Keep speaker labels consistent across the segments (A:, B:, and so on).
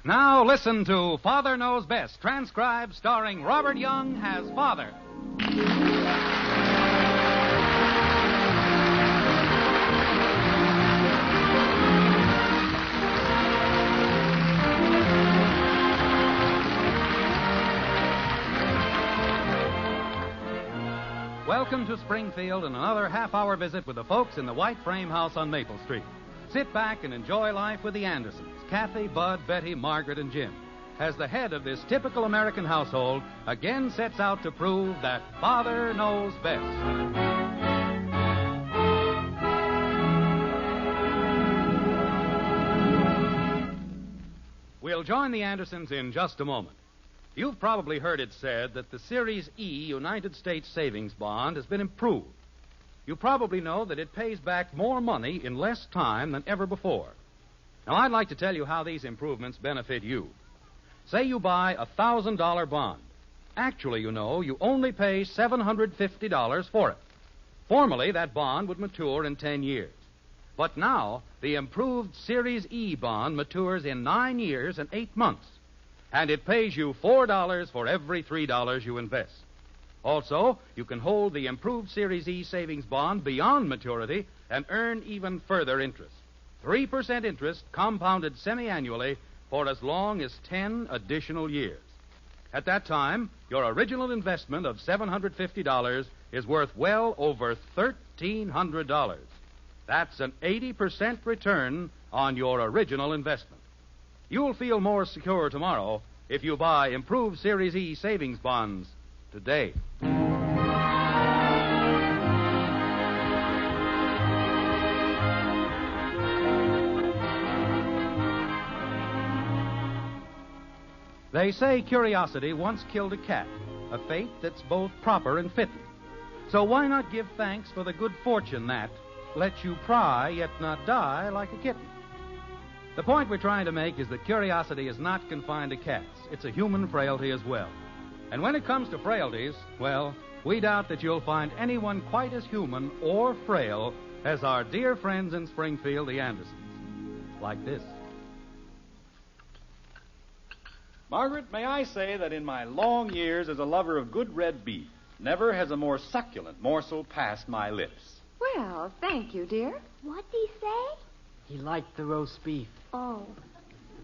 A: Now listen to Father Knows Best, transcribed starring Robert Young as Father. Welcome to Springfield and another half-hour visit with the folks in the White Frame House on Maple Street. Sit back and enjoy life with the Andersons, Kathy, Bud, Betty, Margaret, and Jim, as the head of this typical American household again sets out to prove that Father knows best. We'll join the Andersons in just a moment. You've probably heard it said that the Series E United States Savings Bond has been improved. You probably know that it pays back more money in less time than ever before. Now, I'd like to tell you how these improvements benefit you. Say you buy a $1,000 bond. Actually, you know, you only pay $750 for it. Formerly, that bond would mature in 10 years. But now, the improved Series E bond matures in 9 years and 8 months. And it pays you $4 for every $3 you invest. Also, you can hold the improved Series E savings bond beyond maturity and earn even further interest. 3% interest compounded semi-annually for as long as 10 additional years. At that time, your original investment of $750 is worth well over $1,300. That's an 80% return on your original investment. You'll feel more secure tomorrow if you buy improved Series E savings bonds today. They say curiosity once killed a cat, a fate that's both proper and fitting. So why not give thanks for the good fortune that lets you pry yet not die like a kitten? The point we're trying to make is that curiosity is not confined to cats. It's a human frailty as well. And when it comes to frailties, well, we doubt that you'll find anyone quite as human or frail as our dear friends in Springfield, the Andersons. Like this.
B: Margaret, may I say that in my long years as a lover of good red beef, never has a more succulent morsel passed my lips.
C: Well, thank you, dear.
D: What'd he say?
E: He liked the roast beef.
D: Oh.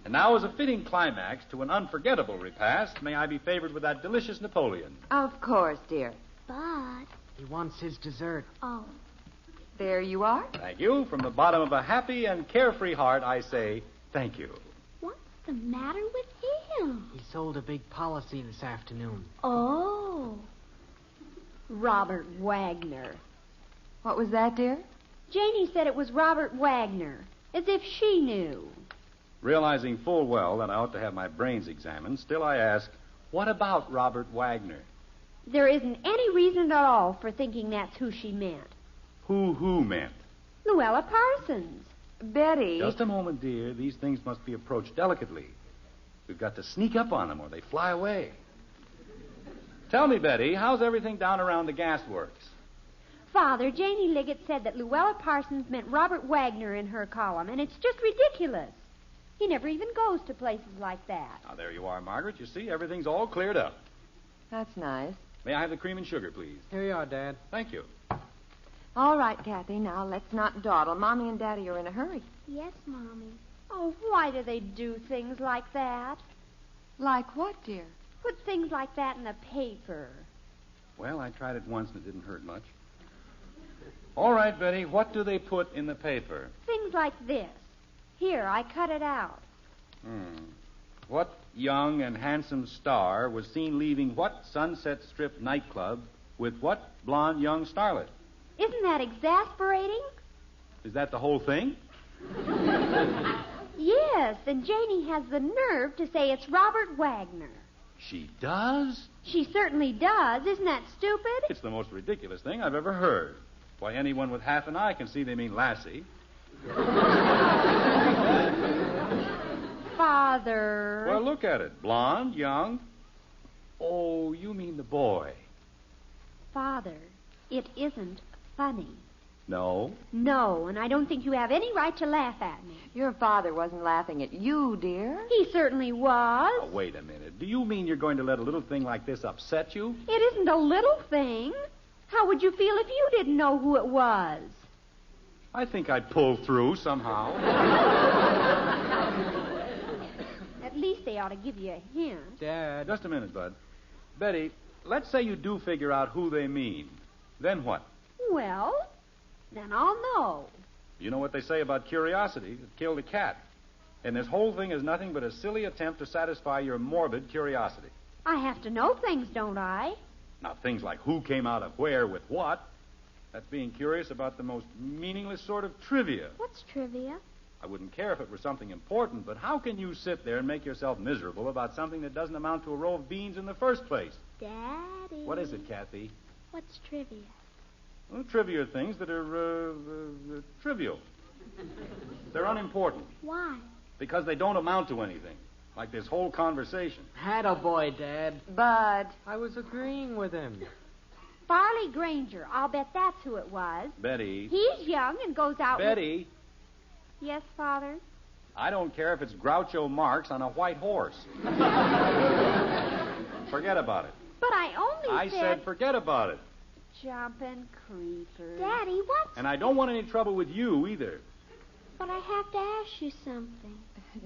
B: And now, as a fitting climax to an unforgettable repast, may I be favored with that delicious Napoleon?
C: Of course, dear.
D: But...
E: He wants his dessert.
D: Oh.
C: There you are.
B: Thank you. From the bottom of a happy and carefree heart, I say thank you.
D: What's the matter with him?
E: He sold a big policy this afternoon.
D: Oh. Robert Wagner.
C: What was that, dear?
D: Janie said it was Robert Wagner, as if she knew.
B: Realizing full well that I ought to have my brains examined, still I ask, what about Robert Wagner?
D: There isn't any reason at all for thinking that's who she meant.
B: Who meant?
D: Luella Parsons.
C: Betty.
B: Just a moment, dear. These things must be approached delicately. We've got to sneak up on them or they fly away. Tell me, Betty, how's everything down around the gasworks?
D: Father, Janie Liggett said that Luella Parsons meant Robert Wagner in her column, and it's just ridiculous. He never even goes to places like that.
B: Now, there you are, Margaret. You see, everything's all cleared up.
C: That's nice.
B: May I have the cream and sugar, please?
E: Here you are, Dad.
B: Thank you.
C: All right, Kathy, now let's not dawdle. Mommy and Daddy are in a hurry.
D: Yes, Mommy. Oh, why do they do things like that?
C: Like what, dear?
D: Put things like that in the paper.
B: Well, I tried it once and it didn't hurt much. All right, Betty, what do they put in the paper?
D: Things like this. Here, I cut it out.
B: What young and handsome star was seen leaving what Sunset Strip nightclub with what blonde young starlet?
D: Isn't that exasperating?
B: Is that the whole thing?
D: Yes, and Janie has the nerve to say it's Robert Wagner.
B: She does?
D: She certainly does. Isn't that stupid?
B: It's the most ridiculous thing I've ever heard. Why, anyone with half an eye can see they mean Lassie.
D: Father.
B: Well, look at it. Blonde, young. Oh, you mean the boy.
D: Father, it isn't funny.
B: No.
D: No, and I don't think you have any right to laugh at me.
C: Your father wasn't laughing at you, dear.
D: He certainly was.
B: Now, wait a minute. Do you mean you're going to let a little thing like this upset you?
D: It isn't a little thing. How would you feel if you didn't know who it was?
B: I think I'd pull through somehow.
D: At least they ought to give you a hint.
E: Dad.
B: Just a minute, Bud. Betty, let's say you do figure out who they mean. Then what?
D: Well, then I'll know.
B: You know what they say about curiosity. It killed a cat. And this whole thing is nothing but a silly attempt to satisfy your morbid curiosity.
D: I have to know things, don't I?
B: Not things like who came out of where with what. That's being curious about the most meaningless sort of trivia.
D: What's trivia?
B: I wouldn't care if it were something important, but how can you sit there and make yourself miserable about something that doesn't amount to a row of beans in the first place?
D: Daddy.
B: What is it, Kathy?
D: What's trivia?
B: Well, trivia are things that are trivial. They're unimportant
D: Why?
B: because they don't amount to anything, like this whole conversation.
E: Attaboy, Dad.
C: Bud.
E: I was agreeing with him.
D: Farley Granger. I'll bet that's who it was.
B: Betty.
D: He's young and goes out
B: Betty,
D: with... Yes, Father?
B: I don't care if it's Groucho Marx on a white horse. Forget about it.
D: But I only
B: I said forget about it.
D: Jumping creepers. Daddy, what's...
B: And I don't want any trouble with you either.
D: But I have to ask you something.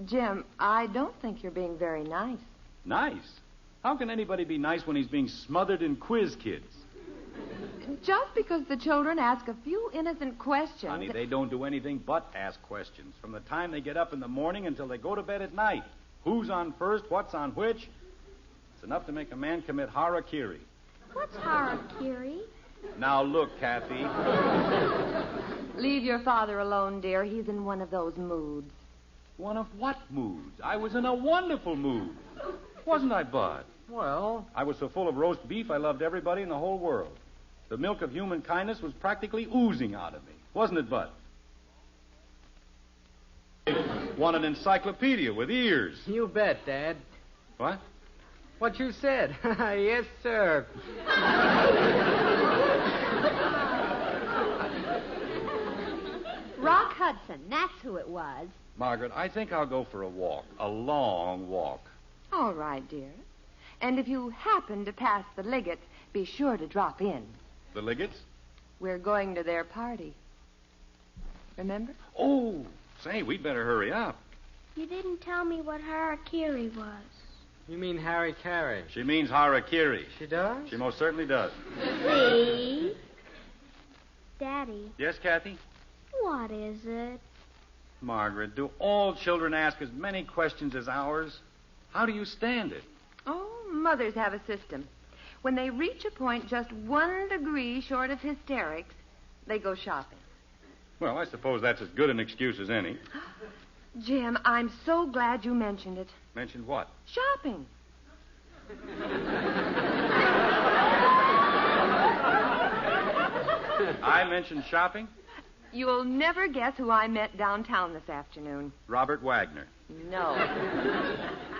C: Jim, I don't think you're being very nice.
B: Nice? How can anybody be nice when he's being smothered in quiz kids?
C: Just because the children ask a few innocent questions.
B: Honey, they don't do anything but ask questions. From the time they get up in the morning until they go to bed at night. Who's on first? What's on which? It's enough to make a man commit harakiri.
D: What's harakiri?
B: Now look, Kathy.
C: Leave your father alone, dear. He's in one of those moods.
B: One of what moods? I was in a wonderful mood. Wasn't I, Bud?
E: Well,
B: I was so full of roast beef, I loved everybody in the whole world. The milk of human kindness was practically oozing out of me. Wasn't it, Bud? Want an encyclopedia with ears.
E: you bet, Dad.
B: What?
E: What you said. Yes, sir.
D: Rock Hudson. That's who it was.
B: Margaret, I think I'll go for a walk. A long walk.
C: All right, dear. And if you happen to pass the Liggett, be sure to drop in.
B: The Liggets?
C: We're going to their party. Remember?
B: Oh, say, we'd better hurry up.
D: You didn't tell me what harakiri was.
E: You mean Harry Carey?
B: She means harakiri.
E: She does?
B: She most certainly does.
D: See? Daddy,
B: Yes, Kathy?
D: what is it?
B: Margaret, do all children ask as many questions as ours? How do you stand it?
C: Oh, mothers have a system. When they reach a point just 1 degree short of hysterics, they go shopping.
B: Well, I suppose that's as good an excuse as any.
C: Jim, I'm so glad you mentioned it.
B: Mentioned what?
C: Shopping.
B: I mentioned shopping?
C: You'll never guess who I met downtown this afternoon.
B: Robert Wagner.
C: No.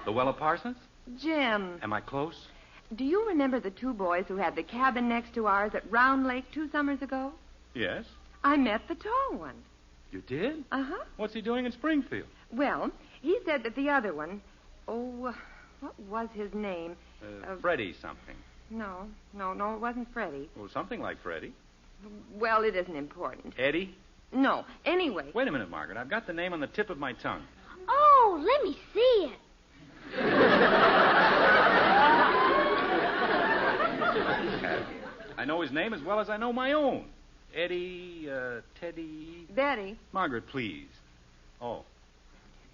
B: Luella Parsons?
C: Jim,
B: Am I close?
C: do you remember the 2 boys who had the cabin next to ours at Round Lake 2 summers ago?
B: Yes.
C: I met the tall one.
B: You did?
C: Uh-huh.
B: What's he doing in Springfield?
C: Well, he said that the other one... Oh, what was his name?
B: Freddie something.
C: No, it wasn't Freddie.
B: Well, something like Freddie.
C: Well, it isn't important.
B: Eddie?
C: No, anyway.
B: Wait a minute, Margaret. I've got the name on the tip of my tongue.
D: Oh, let me see it.
B: I know his name as well as I know my own. Eddie, Teddy...
C: Betty,
B: Margaret, please. Oh.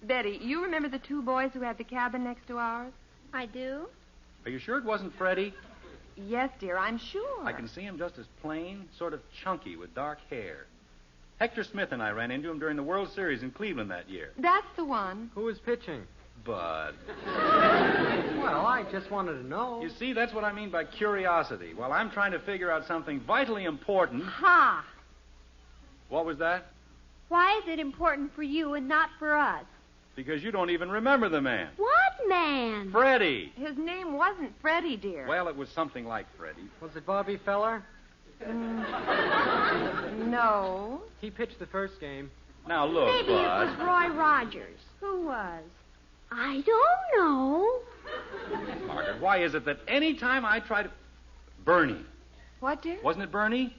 C: Betty, you remember the 2 boys who had the cabin next to ours?
D: I do?
B: Are you sure it wasn't Freddie?
C: Yes, dear, I'm sure.
B: I can see him just as plain, sort of chunky with dark hair. Hector Smith and I ran into him during the World Series in Cleveland that year.
C: That's the one.
E: Who was pitching?
B: Bud.
E: Well, I just wanted to know.
B: You see, that's what I mean by curiosity. While I'm trying to figure out something vitally important...
D: Ha!
B: What was that?
D: Why is it important for you and not for us?
B: Because you don't even remember the man.
D: What man?
B: Freddie.
C: His name wasn't Freddie, dear.
B: Well, it was something like Freddie.
E: Was it Bobby Feller?
C: No.
E: He pitched the first game.
B: Now, look,
D: Maybe it was
B: Bud.
D: Roy Rogers. Who was? I don't know.
B: Margaret, why is it that any time I try to... Bernie.
C: What, dear?
B: Wasn't it Bernie?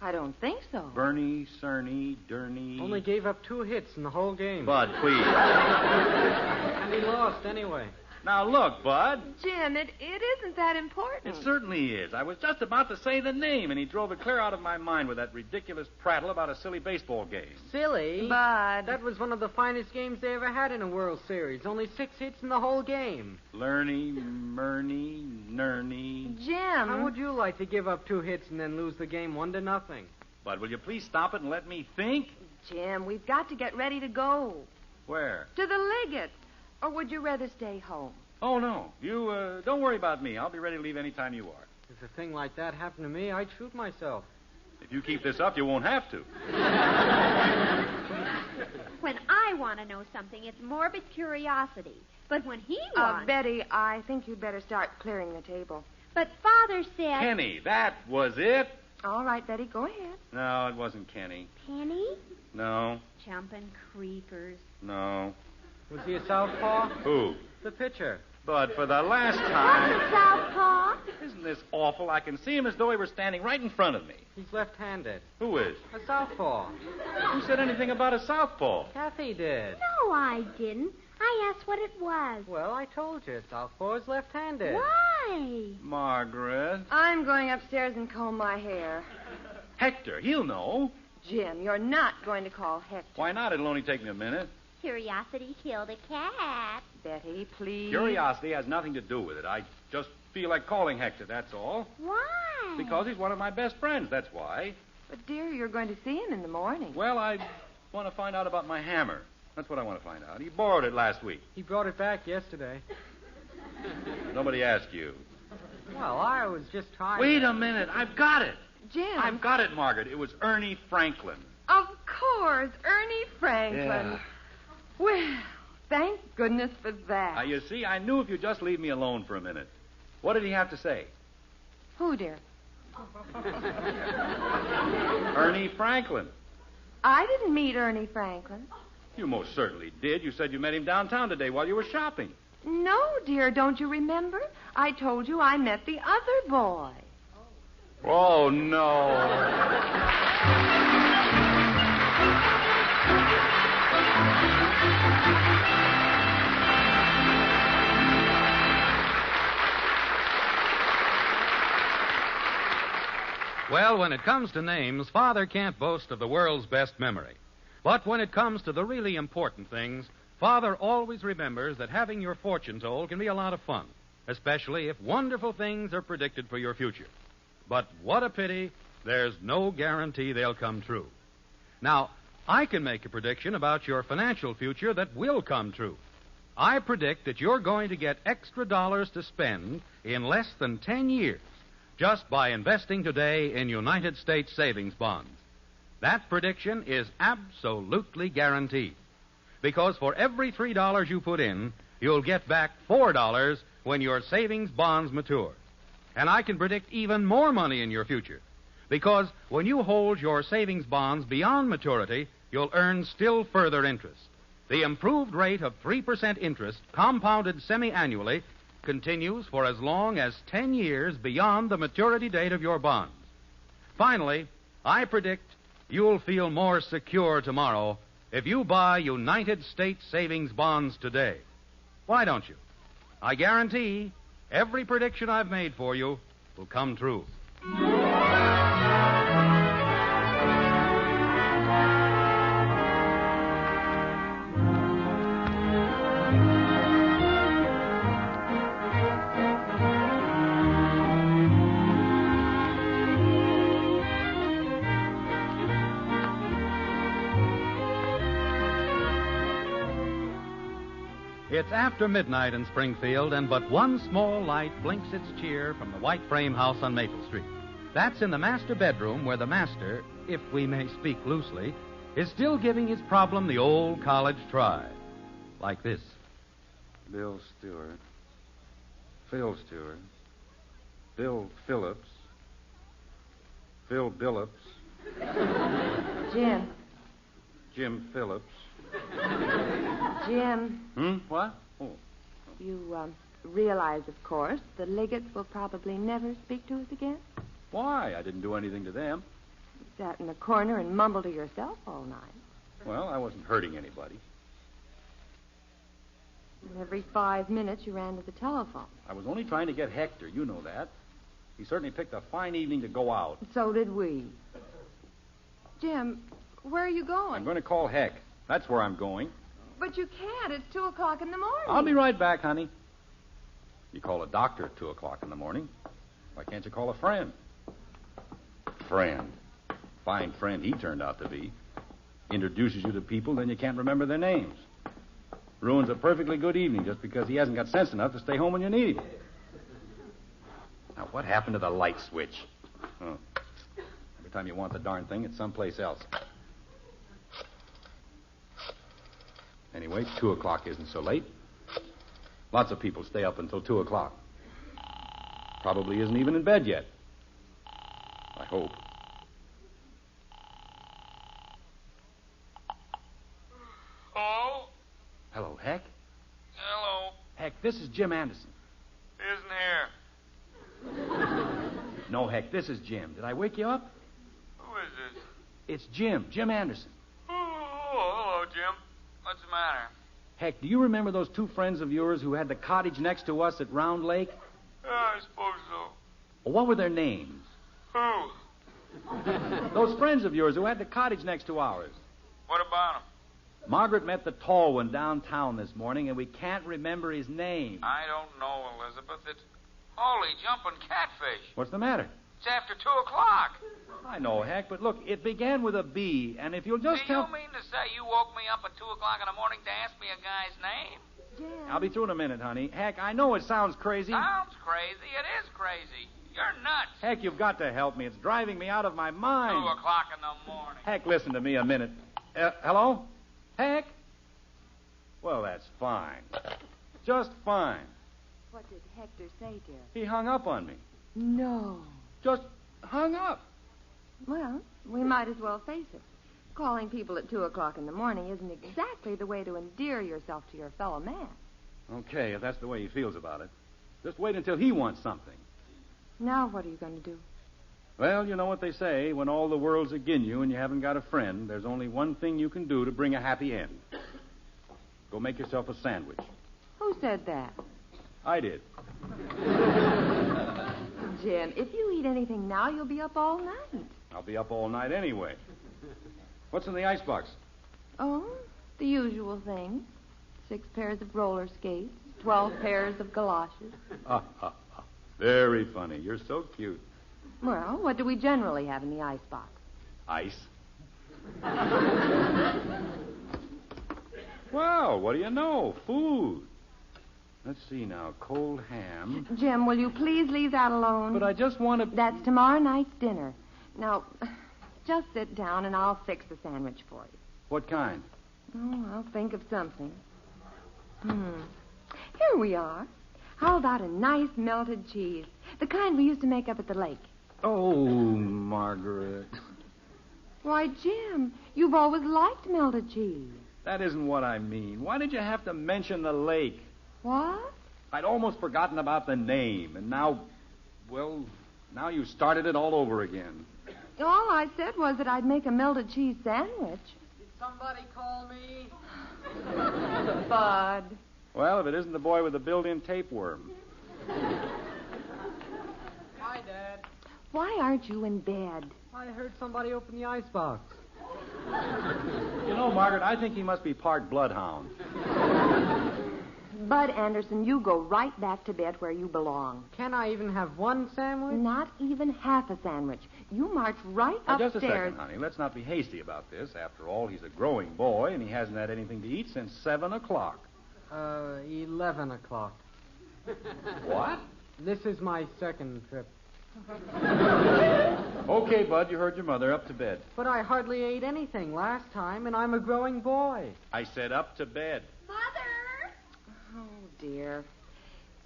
C: I don't think so.
B: Bernie, Cerny, Durney...
E: Only gave up 2 hits in the whole game.
B: Bud, please.
E: And he lost anyway.
B: Now, look, Bud.
C: Jim, it isn't that important.
B: It certainly is. I was just about to say the name, and he drove it clear out of my mind with that ridiculous prattle about a silly baseball game.
E: Silly?
C: Bud.
E: That was one of the finest games they ever had in a World Series. Only 6 hits in the whole game.
B: Lerny, Murney, Nurney.
C: Jim.
E: How would you like to give up 2 hits and then lose the game 1-0?
B: Bud, will you please stop it and let me think?
C: Jim, we've got to get ready to go.
B: Where?
C: To the Liggett. Or would you rather stay home?
B: Oh, no. You, don't worry about me. I'll be ready to leave any time you are.
E: If a thing like that happened to me, I'd shoot myself.
B: If you keep this up, you won't have to.
D: When I want to know something, it's morbid curiosity. But when he wants...
C: Betty, I think you'd better start clearing the table.
D: But Father said...
B: Kenny, that was it?
C: All right, Betty, go ahead.
B: No, it wasn't Kenny.
D: Penny?
B: No,
D: Jumping creepers.
B: no.
E: Was he a southpaw?
B: Who?
E: The pitcher.
B: Bud, for the last
D: What's
B: time...
D: a southpaw?
B: Isn't this awful? I can see him as though he were standing right in front of me.
E: He's left-handed.
B: Who is?
E: A southpaw.
B: Who said anything about a southpaw?
E: Kathy did.
D: No, I didn't. I asked what it was.
E: Well, I told you. Southpaw is left-handed.
D: Why?
B: Margaret.
C: I'm going upstairs and comb my hair.
B: Hector, he'll know.
C: Jim, you're not going to call Hector.
B: Why not? It'll only take me a minute.
D: Curiosity killed a cat.
C: Betty, please.
B: Curiosity has nothing to do with it. I just feel like calling Hector, that's all.
D: Why?
B: Because he's one of my best friends, that's why.
C: But, dear, you're going to see him in the morning.
B: Well, I want to find out about my hammer. That's what I want to find out. He borrowed it last week.
E: He brought it back yesterday.
B: Nobody asked you.
E: Well, I was just trying
B: Wait
E: to...
B: a minute. I've got it.
C: Jim.
B: I've got it, Margaret. It was Ernie Franklin.
C: Of course, Ernie Franklin.
B: Yeah.
C: Well, thank goodness for that.
B: Now, you see, I knew if you'd just leave me alone for a minute. What did he have to say?
C: Who, dear?
B: Ernie Franklin.
C: I didn't meet Ernie Franklin.
B: You most certainly did. You said you met him downtown today while you were shopping.
C: No, dear, don't you remember? I told you I met the other boy.
B: Oh, no.
A: Well, when it comes to names, Father can't boast of the world's best memory. But when it comes to the really important things, Father always remembers that having your fortune told can be a lot of fun, especially if wonderful things are predicted for your future. But what a pity, there's no guarantee they'll come true. Now, I can make a prediction about your financial future that will come true. I predict that you're going to get extra dollars to spend in less than 10 years just by investing today in United States savings bonds. That prediction is absolutely guaranteed. Because for every $3 you put in, you'll get back $4 when your savings bonds mature. And I can predict even more money in your future. Because when you hold your savings bonds beyond maturity, you'll earn still further interest. The improved rate of 3% interest, compounded semi-annually, continues for as long as 10 years beyond the maturity date of your bonds. Finally, I predict you'll feel more secure tomorrow if you buy United States savings bonds today. Why don't you? I guarantee every prediction I've made for you will come true. It's after midnight in Springfield, and but one small light blinks its cheer from the white frame house on Maple Street. That's in the master bedroom where the master, if we may speak loosely, is still giving his problem the old college try. Like this.
B: Bill Stewart. Phil Stewart. Bill Phillips. Phil Billups.
C: Jim.
B: Jim Phillips.
C: Jim,
B: What? Oh.
C: you realize, of course, the Liggets will probably never speak to us again?
B: Why? I didn't do anything to them.
C: You sat in the corner and mumbled to yourself all night.
B: Well, I wasn't hurting anybody.
C: And every 5 minutes you ran to the telephone.
B: I was only trying to get Hector. You know that. He certainly picked a fine evening to go out.
C: So did we. Jim, where are you going?
B: I'm going to call Heck. That's where I'm going.
C: But you can't. It's 2 o'clock in the morning.
B: I'll be right back, honey. You call a doctor at 2 o'clock in the morning. Why can't you call a friend? Friend. Fine friend he turned out to be. Introduces you to people, then you can't remember their names. Ruins a perfectly good evening just because he hasn't got sense enough to stay home when you need him. Now, what happened to the light switch? Oh. Every time you want the darn thing, it's someplace else. Anyway, 2 o'clock isn't so late. Lots of people stay up until 2 o'clock. Probably isn't even in bed yet. I hope.
F: Hello?
B: Hello, Heck.
F: Hello.
B: Heck, this is Jim Anderson.
F: Isn't here.
B: No, Heck, this is Jim. Did I wake you up?
F: Who is this?
B: It's Jim Anderson.
F: Oh, hello, Jim. What's the matter?
B: Heck, do you remember those 2 friends of yours who had the cottage next to us at Round Lake?
F: I suppose so.
B: Well, what were their names?
F: Who?
B: Those friends of yours who had the cottage next to ours.
F: What about him?
B: Margaret met the tall one downtown this morning, and we can't remember his name.
F: I don't know, Elizabeth. It's holy jumping catfish.
B: What's the matter?
F: It's after 2 o'clock.
B: I know, Heck, but look, it began with a B, and if you'll just
F: Do
B: tell...
F: you mean to say you woke me up at 2 o'clock in the morning to ask me a guy's name?
C: Jim.
B: I'll be through in a minute, honey. Heck, I know it sounds crazy.
F: Sounds crazy. It is crazy. You're nuts.
B: Heck, you've got to help me. It's driving me out of my mind.
F: 2 o'clock in the morning.
B: Heck, listen to me a minute. Hello? Heck? Well, that's fine. Just fine.
C: What did Hector say, dear?
B: He hung up on me.
C: No.
B: Just hung up.
C: Well, we might as well face it. Calling people at 2 o'clock in the morning isn't exactly the way to endear yourself to your fellow man.
B: Okay, if that's the way he feels about it. Just wait until he wants something.
C: Now what are you going to do?
B: Well, you know what they say. When all the world's agin you and you haven't got a friend, there's only one thing you can do to bring a happy end. Go make yourself a sandwich.
C: Who said that?
B: I did.
C: Jim, if you eat anything now, you'll be up all night.
B: I'll be up all night anyway. What's in the icebox?
C: Oh, the usual things. 6 pairs of roller skates, 12 pairs of galoshes.
B: Very funny. You're so cute.
C: Well, what do we generally have in the icebox?
B: Ice. Well, what do you know? Food. Let's see now. Cold ham.
C: Jim, will you please leave that alone?
B: But I just want to...
C: That's tomorrow night's dinner. Now, just sit down and I'll fix the sandwich for you.
B: What kind?
C: Oh, I'll think of something. Here we are. How about a nice melted cheese? The kind we used to make up at the lake.
B: Oh, Margaret.
C: Why, Jim, you've always liked melted cheese.
B: That isn't what I mean. Why did you have to mention the lake?
C: What?
B: I'd almost forgotten about the name, and now, well, now you started it all over again.
C: All I said was that I'd make a melted cheese sandwich.
E: Did somebody call me?
C: Bud.
B: Well, if it isn't the boy with the built-in tapeworm.
E: Hi, Dad.
C: Why aren't you in bed?
E: I heard somebody open the icebox.
B: You know, Margaret, I think he must be part bloodhound.
C: Bud Anderson, you go right back to bed where you belong.
E: Can I even have one sandwich?
C: Not even half a sandwich. You march right
B: Now,
C: upstairs.
B: just a second, honey. Let's not be hasty about this. After all, he's a growing boy, and he hasn't had anything to eat since 7 o'clock.
E: 11 o'clock.
B: What?
E: This is my second trip.
B: Okay, Bud, you heard your mother. Up to bed.
E: But I hardly ate anything last time, and I'm a growing boy.
B: I said up to bed.
D: Mother!
C: Oh, dear.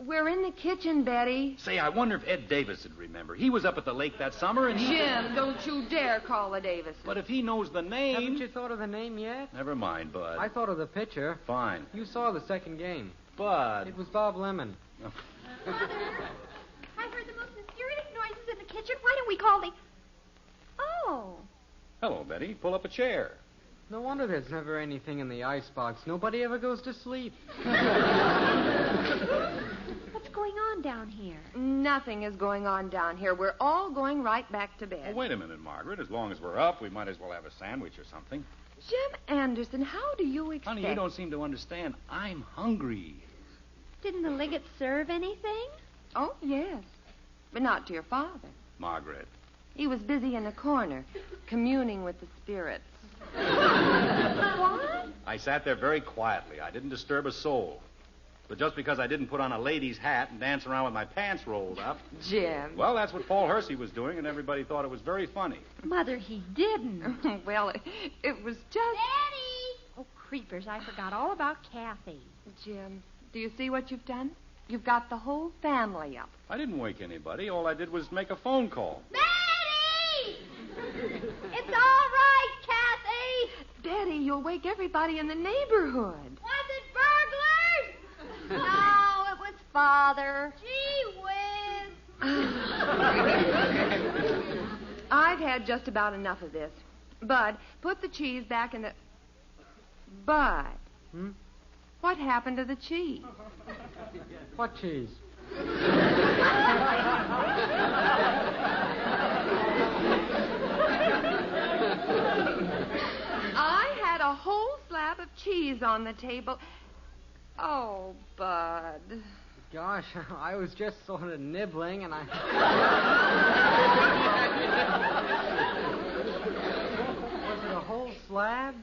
C: We're in the kitchen, Betty.
B: Say, I wonder if Ed Davis would remember. He was up at the lake that summer and he...
C: Jim, don't you dare call the Davises.
B: But if he knows the name...
E: Haven't you thought of the name yet?
B: Never mind, Bud.
E: I thought of the pitcher.
B: Fine.
E: You saw the second game.
B: Bud.
E: It was Bob Lemon.
D: Mother, I heard the most mysterious noises in the kitchen. Why don't we call the... Oh.
B: Hello, Betty. Pull up a chair.
E: No wonder there's never anything in the icebox. Nobody ever goes to sleep.
D: What's going on down here?
C: Nothing is going on down here. We're all going right back to bed.
B: Oh, wait a minute, Margaret. As long as we're up, we might as well have a sandwich or something.
C: Jim Anderson, how do you expect...
B: Honey, you don't seem to understand. I'm hungry.
D: Didn't the Liggett serve anything?
C: Oh, yes. But not to your father.
B: Margaret.
C: He was busy in a corner, communing with the spirits.
D: What?
B: I sat there very quietly. I didn't disturb a soul. But just because I didn't put on a lady's hat and dance around with my pants rolled up...
C: Jim.
B: Well, that's what Paul Hersey was doing, and everybody thought it was very funny.
D: Mother, he didn't.
C: Well, it was just...
D: Daddy! Oh, creepers, I forgot all about Kathy.
C: Jim, do you see what you've done? You've got the whole family up.
B: I didn't wake anybody. All I did was make a phone call.
D: Betty! It's all right, Kathy!
C: Betty, you'll wake everybody in the neighborhood.
D: Was it burglars? No, it was Father. Gee whiz.
C: I've had just about enough of this. Bud, put the cheese back in the... Bud. What happened to the cheese?
E: What cheese?
C: I had a whole slab of cheese on the table. Oh, Bud.
E: Gosh, I was just sort of nibbling, and I... Was it a whole slab?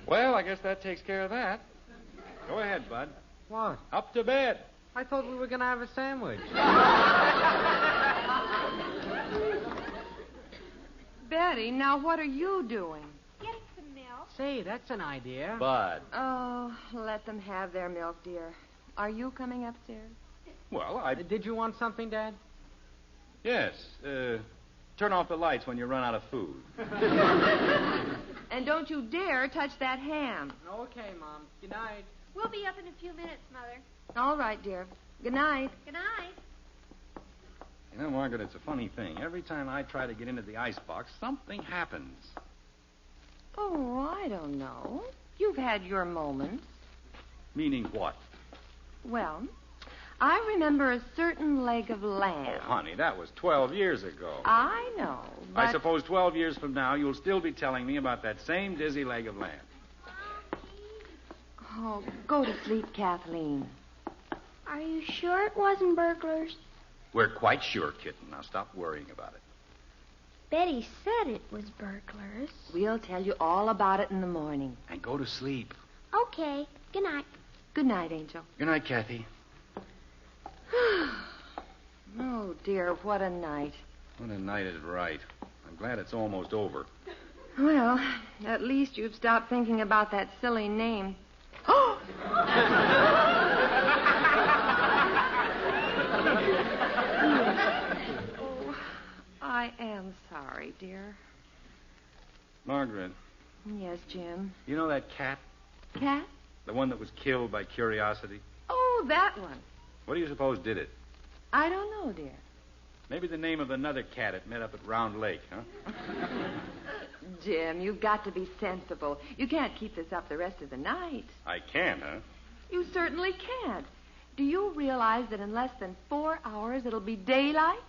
B: Well, I guess that takes care of that. Go ahead, Bud.
E: What?
B: Up to bed.
E: I thought we were going to have a sandwich.
C: Betty, now what are you doing?
D: Getting some milk.
E: Say, that's an idea.
B: Bud.
C: Oh, let them have their milk, dear. Are you coming upstairs?
B: Well, I...
E: Did you want something, Dad?
B: Yes. Turn off the lights when you run out of food.
C: And don't you dare touch that ham.
E: Okay, Mom. Good night.
D: We'll be up in a few minutes, Mother.
C: All right, dear. Good night.
D: Good night.
B: You know, Margaret, it's a funny thing. Every time I try to get into the icebox, something happens.
C: Oh, I don't know. You've had your moments.
B: Meaning what?
C: Well, I remember a certain leg of lamb.
B: Oh, honey, that was 12 years ago.
C: I know, but...
B: I suppose 12 years from now, you'll still be telling me about that same dizzy leg of lamb.
C: Oh, go to sleep, Kathleen.
D: Are you sure it wasn't burglars?
B: We're quite sure, kitten. Now stop worrying about it.
D: Betty said it was burglars.
C: We'll tell you all about it in the morning.
B: And go to sleep.
D: Okay. Good night.
C: Good night, Angel.
B: Good night, Kathy.
C: Oh, dear, what a night.
B: What a night is right. I'm glad it's almost over.
C: Well, at least you've stopped thinking about that silly name. Oh! Oh, I am sorry, dear.
B: Margaret,
C: Yes, Jim.
B: you know that cat?
C: Cat?
B: The one that was killed by curiosity?
C: Oh, that one.
B: What do you suppose did it?
C: I don't know, dear.
B: Maybe the name of another cat it met up at Round Lake, huh?
C: Jim, you've got to be sensible. You can't keep this up the rest of the night.
B: I can, huh?
C: You certainly can't. Do you realize that in less than 4 hours it'll be daylight?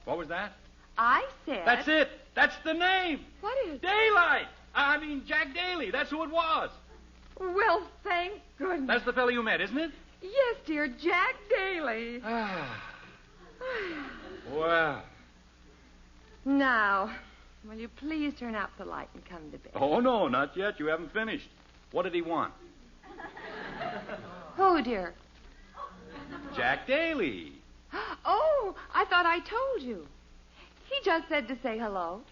B: What was that?
C: I said...
B: That's it. That's the name.
C: What is...
B: Daylight. I mean, Jack Daly. That's who it was.
C: Well, thank goodness.
B: That's the fellow you met, isn't it?
C: Yes, dear, Jack Daly.
B: Ah. Well.
C: Now, will you please turn out the light and come to bed?
B: Oh, no, not yet. You haven't finished. What did he want?
C: Who, dear?
B: Jack Daly.
C: Oh, I thought I told you. He just said to say hello.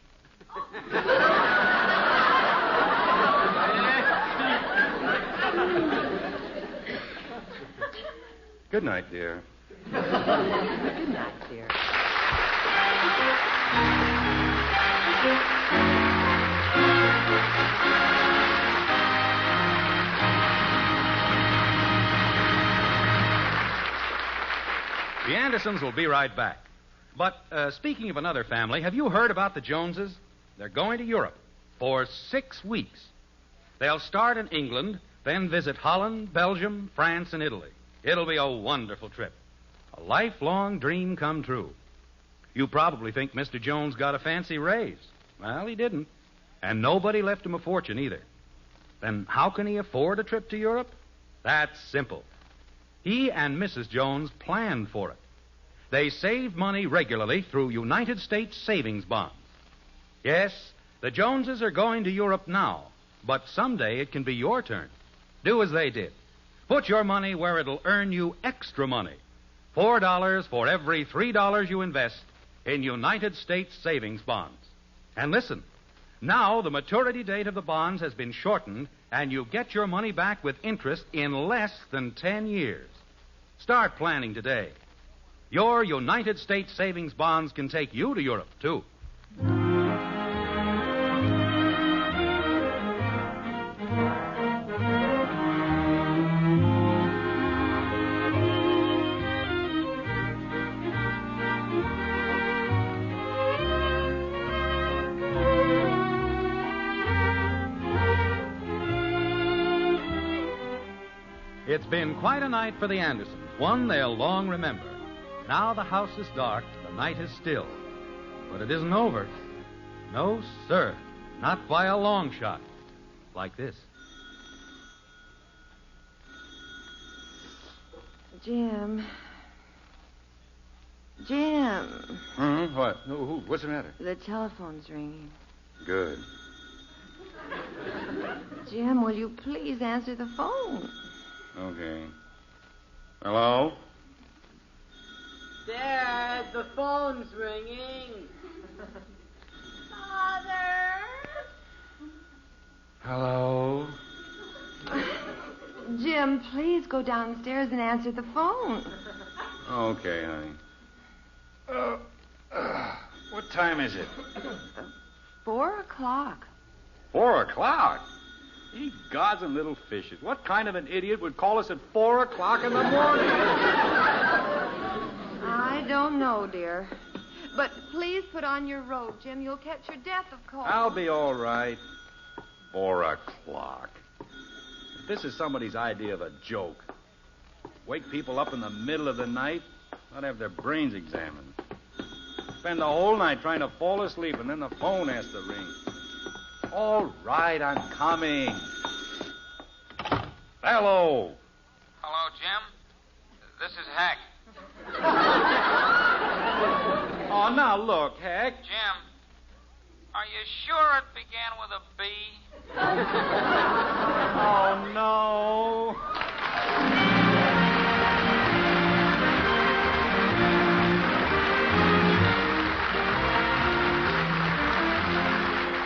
B: Good night, dear.
C: Good night, dear.
A: The Andersons will be right back. But speaking of another family, have you heard about the Joneses? They're going to Europe for 6 weeks. They'll start in England, then visit Holland, Belgium, France, and Italy. It'll be a wonderful trip. A lifelong dream come true. You probably think Mr. Jones got a fancy raise. Well, he didn't. And nobody left him a fortune either. Then how can he afford a trip to Europe? That's simple. He and Mrs. Jones planned for it. They saved money regularly through United States savings bonds. Yes, the Joneses are going to Europe now, but someday it can be your turn. Do as they did. Put your money where it'll earn you extra money. $4 for every $3 you invest in United States savings bonds. And listen, now the maturity date of the bonds has been shortened, and you get your money back with interest in less than 10 years. Start planning today. Your United States savings bonds can take you to Europe, too. It's been quite a night for the Andersons, one they'll long remember. Now the house is dark, the night is still. But it isn't over. No, sir. Not by a long shot. Like this.
C: Jim.
B: What? What's the matter?
C: The telephone's ringing.
B: Good.
C: Jim, will you please answer the phone?
B: Okay. Hello?
E: Dad, the phone's ringing.
C: Father?
B: Hello?
C: Jim, please go downstairs and answer the phone.
B: Okay, honey. What time is it?
C: 4 o'clock.
B: 4 o'clock? Ye gods and little fishes. What kind of an idiot would call us at 4 o'clock in the morning?
C: I don't know, dear. But please put on your robe, Jim. You'll catch your death of cold.
B: I'll be all right. 4 o'clock. If this is somebody's idea of a joke, wake people up in the middle of the night, not have their brains examined. Spend the whole night trying to fall asleep, and then the phone has to ring. All right, I'm coming. Hello.
F: Hello, Jim. This is Hack.
B: Oh, now look, Heck.
F: Jim, are you sure it began with a B?
B: Oh, no.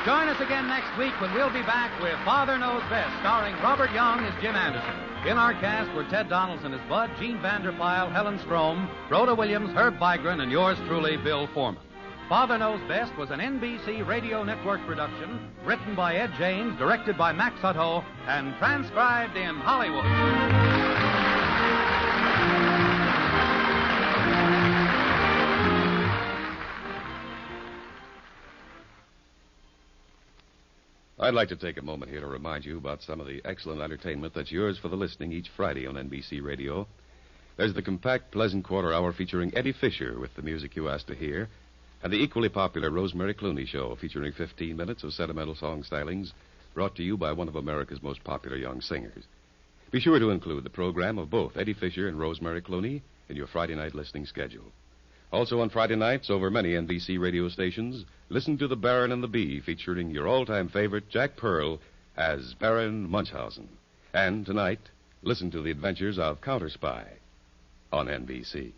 A: Join us again next week when we'll be back with Father Knows Best, starring Robert Young as Jim Anderson. In our cast were Ted Donaldson as Bud, Gene Vanderpyle, Helen Strome, Rhoda Williams, Herb Vigran, and yours truly, Bill Foreman. Father Knows Best was an NBC Radio Network production, written by Ed James, directed by Max Hutto, and transcribed in Hollywood.
G: I'd like to take a moment here to remind you about some of the excellent entertainment that's yours for the listening each Friday on NBC Radio. There's the compact, pleasant quarter hour featuring Eddie Fisher with the music you asked to hear, and the equally popular Rosemary Clooney Show featuring 15 minutes of sentimental song stylings brought to you by one of America's most popular young singers. Be sure to include the program of both Eddie Fisher and Rosemary Clooney in your Friday night listening schedule. Also on Friday nights, over many NBC radio stations, listen to The Baron and the Bee, featuring your all-time favorite, Jack Pearl, as Baron Munchausen. And tonight, listen to the adventures of Counter Spy on NBC.